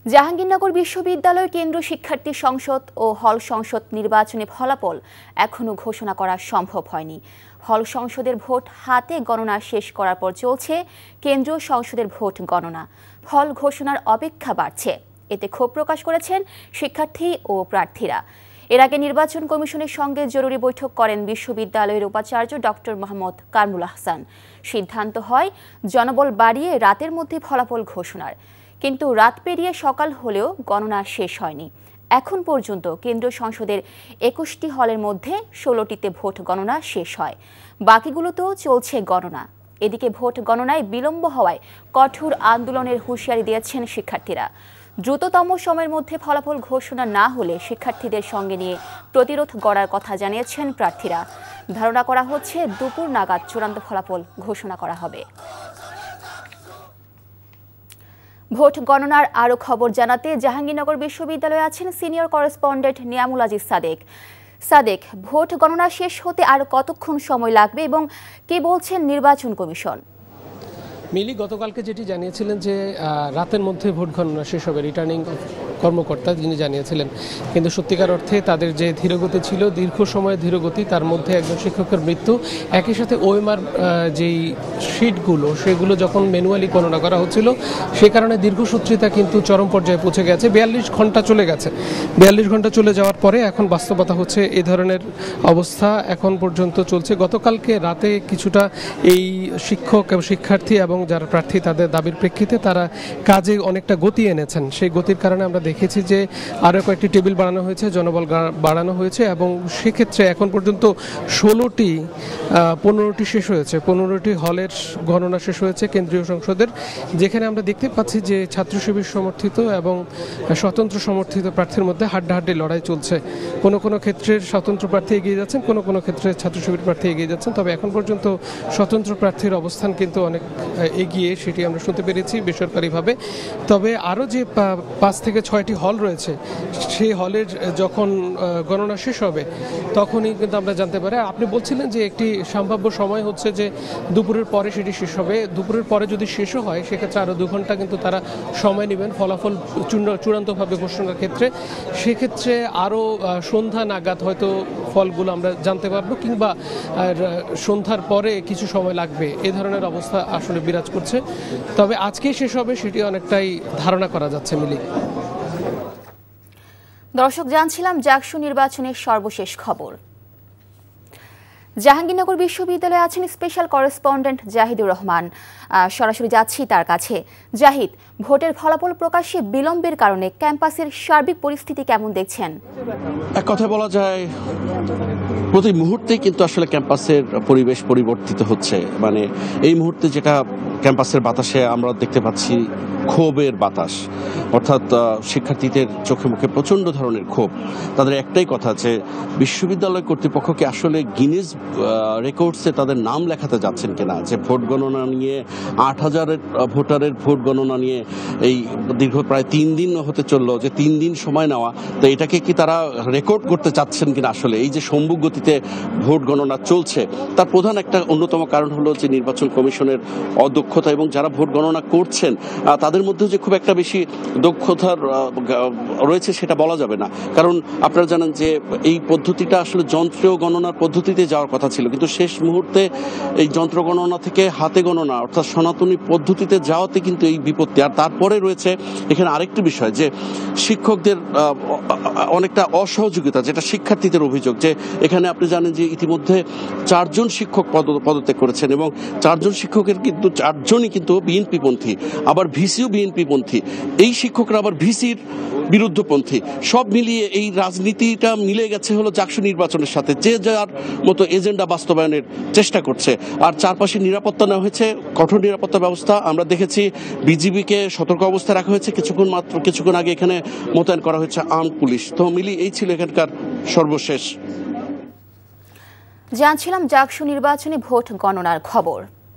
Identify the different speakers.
Speaker 1: জাহাঙ্গীরনগর বিশ্ববিদ্যালয় কেন্দ্র শিক্ষার্থী সংসদ ও হল সংসদ নির্বাচনে ফলাফল এখনো ঘোষণা করা সম্ভব হয়নি। হল সংসদের ভোট হাতে গণনা শেষ করার পর চলছে কেন্দ্রীয় সংসদের ভোট গণনা। ফল ঘোষণার অপেক্ষা বাড়ছে। এতে ক্ষোভ প্রকাশ করেছেন শিক্ষার্থী ও প্রার্থীরা। এর আগে নির্বাচন কমিশনের সঙ্গে জরুরি বৈঠক করেন বিশ্ববিদ্যালয়ের উপাচার্য ডক্টর মোহাম্মদ কামরুল আহসান। সিদ্ধান্ত হয় জনবল বাড়িয়ে রাতের মধ্যে ফলাফল ঘোষণার। কিন্তু রাত পেরিয়ে সকাল হলেও গণনা শেষ হয়নি। এখন পর্যন্ত কেন্দ্রীয় সংসদের ২১টি হলের মধ্যে ১৬টিতে ভোট গণনা শেষ হয়, বাকিগুলোতেও চলছে গণনা। এদিকে ভোট গণনায় বিলম্ব হওয়ায় কঠোর আন্দোলনের হুঁশিয়ারি দিয়েছেন শিক্ষার্থীরা। দ্রুততম সময়ের মধ্যে ফলাফল ঘোষণা না হলে শিক্ষার্থীদের সঙ্গে নিয়ে প্রতিরোধ গড়ার কথা জানিয়েছেন প্রার্থীরা। ধারণা করা হচ্ছে দুপুর নাগাদ চূড়ান্ত ফলাফল ঘোষণা করা হবে। ভোট গণনার আরও খবর জানাতে জাহাঙ্গীরনগর বিশ্ববিদ্যালয়ে আছেন senior correspondent Niamul Aziz Sadek. Vote গণনা শেষ হতে আর কতক্ষণ সময় লাগবে এবং কে বলছেন নির্বাচন কমিশন?
Speaker 2: মিলি গতকালকে যেটি জানিয়েছিলেন যে রাতের মধ্যে ভোট গণনা শেষ হবে, রিটার্নিং কর্মকর্তা যিনি জানিয়েছিলেন। কিন্তু সত্যিকার অর্থে তাদের যে ধীরগতি ছিল, দীর্ঘ সময়ের ধীরগতি, তার মধ্যে একজন শিক্ষকের মৃত্যু, একই সাথে ওএমআর যেই শিটগুলো সেগুলো যখন ম্যানুয়ালি গণনা করা হচ্ছিল, সে কারণে দীর্ঘসূত্রিতা কিন্তু চরম পর্যায়ে পৌঁছে গেছে। ৪২ ঘন্টা চলে গেছে। ৪২ ঘন্টা চলে যাওয়ার পরে এখন বাস্তবতা হচ্ছে এই ধরনের অবস্থা এখন পর্যন্ত চলছে। গতকালকে রাতে কিছুটা এই শিক্ষক এবং শিক্ষার্থী এবং যারা প্রার্থী তাদের দাবির প্রেক্ষিতে তারা কাজে অনেকটা গতি এনেছেন। সেই গতির কারণে আমরা দেখেছি যে আরও কয়েকটি টেবিল বাড়ানো হয়েছে, জনবল বাড়ানো হয়েছে এবং সেক্ষেত্রে এখন পর্যন্ত 15টি শেষ হয়েছে। 15টি হলের গণনা শেষ হয়েছে কেন্দ্রীয় সংসদের, যেখানে আমরা দেখতে পাচ্ছি যে ছাত্র শিবির সমর্থিত এবং স্বতন্ত্র সমর্থিত প্রার্থীর মধ্যে হাড্ডাহাড্ডি লড়াই চলছে। কোনো কোনো ক্ষেত্রে স্বতন্ত্র প্রার্থী এগিয়ে যাচ্ছেন, কোনো কোনো ক্ষেত্রে ছাত্র শিবির প্রার্থী এগিয়ে যাচ্ছেন। তবে এখন পর্যন্ত স্বতন্ত্র প্রার্থীর অবস্থান কিন্তু অনেক এগিয়ে, সেটি আমরা শুনতে পেরেছি বেসরকারিভাবে। তবে আরও যে 5 থেকে 6টি হল রয়েছে, সেই হলের যখন গণনা শেষ হবে তখনই কিন্তু আমরা জানতে পারি। আপনি বলছিলেন যে একটি সম্ভাব্য সময় হচ্ছে যে দুপুরের পরে সেটি শেষ হবে। দুপুরের পরে যদি শেষও হয় সেক্ষেত্রে আরও 2 ঘন্টা কিন্তু তারা সময় নেবেন ফলাফল চূড়ান্তভাবে ঘোষণার ক্ষেত্রে। সেক্ষেত্রে আরও সন্ধ্যা নাগাদ হয়তো ফলগুলো আমরা জানতে পারবো, কিংবা সন্ধ্যার পরে কিছু সময় লাগবে। এ ধরনের অবস্থা আসলে বিরাজ করছে। তবে আজকেই শেষ হবে সেটি অনেকটাই ধারণা করা যাচ্ছে। মিলি,
Speaker 1: দর্শক, জানছিলাম জাকসু নির্বাচনের সর্বশেষ খবর। জাহাঙ্গীরনগর বিশ্ববিদ্যালয়ে আছেন স্পেশাল করেসপন্ডেন্ট জাহিদুর রহমান। সরাসরি যাচ্ছি তার কাছে। জাহিদ, ভোটের ফলাফল প্রকাশে বিলম্বের কারণে ক্যাম্পাসের সার্বিক পরিস্থিতি কেমন দেখছেন?
Speaker 3: এক কথায় বলা যায় প্রতি মুহূর্তেই কিন্তু আসলে ক্যাম্পাসের পরিবেশ পরিবর্তিত হচ্ছে। মানে এই মুহূর্তে যেটা ক্যাম্পাসের বাতাসে আমরা দেখতে পাচ্ছি ক্ষোভের বাতাস, অর্থাৎ শিক্ষার্থীদের চোখে মুখে প্রচণ্ড ধরনের ক্ষোভ। তাদের একটাই কথা যে বিশ্ববিদ্যালয় কর্তৃপক্ষকে আসলে গিনেস রেকর্ডসে তাদের নাম লেখাতে যাচ্ছেন কিনা, যে ভোট গণনা নিয়ে ৮,০০০ ভোটারের ভোট গণনা নিয়ে এই দীর্ঘ প্রায় 3 দিন হতে চললো, যে 3 দিন সময় নেওয়া, তো এটাকে কি তারা রেকর্ড করতে চাচ্ছেন কিনা। আসলে এই যে সম্মুখ গতিতে ভোট গণনা চলছে, তার প্রধান একটা অন্যতম কারণ হলো যে নির্বাচন কমিশনের অদক্ষতা, এবং যারা ভোট গণনা করছেন তাদের মধ্যে যে খুব একটা বেশি দক্ষতার রয়েছে সেটা বলা যাবে না। কারণ আপনারা জানেন যে এই পদ্ধতিটা আসলে যন্ত্র গণনার পদ্ধতিতে যাওয়ার কথা ছিল, কিন্তু শেষ মুহূর্তে এই যন্ত্র গণনা থেকে হাতে গণনা অর্থাৎ সনাতনী পদ্ধতিতে যাওয়াতে কিন্তু এই বিপত্তি। আর তারপরে রয়েছে এখানে আরেকটি বিষয়, যে শিক্ষকদের অনেকটা অসহযোগিতা, যেটা শিক্ষার্থীদের অভিযোগ। যে এখানে আপনি জানেন যে ইতিমধ্যে 4 জন শিক্ষক পদত্যাগ করেছেন, এবং 4 জন শিক্ষকের কিন্তু 4 জনই কিন্তু বিএনপিপন্থী, আবার ভিসিও বিএনপিপন্থী। এই শিক্ষকরা আবার ভিসির বিরুদ্ধপন্থী। সব মিলিয়ে এই রাজনীতিটা মিলে গেছে হলো জাকসু নির্বাচনের সাথে, যে যার মতো এজেন্ডা বাস্তবায়নের চেষ্টা করছে। আর চারপাশে নিরাপত্তা নেওয়া হয়েছে, কঠোর নিরাপত্তা ব্যবস্থা। আমরা দেখেছি বিজিবিকে সতর্ক অবস্থায় রাখা হয়েছে, কিছুক্ষণ আগে এখানে মোতায়েন করা হয়েছে আর্মড পুলিশ। তো মিলি, এই ছিল এখানকার সর্বশেষ।
Speaker 1: জানছিলাম জাকসু নির্বাচনে ভোট গণনার খবর।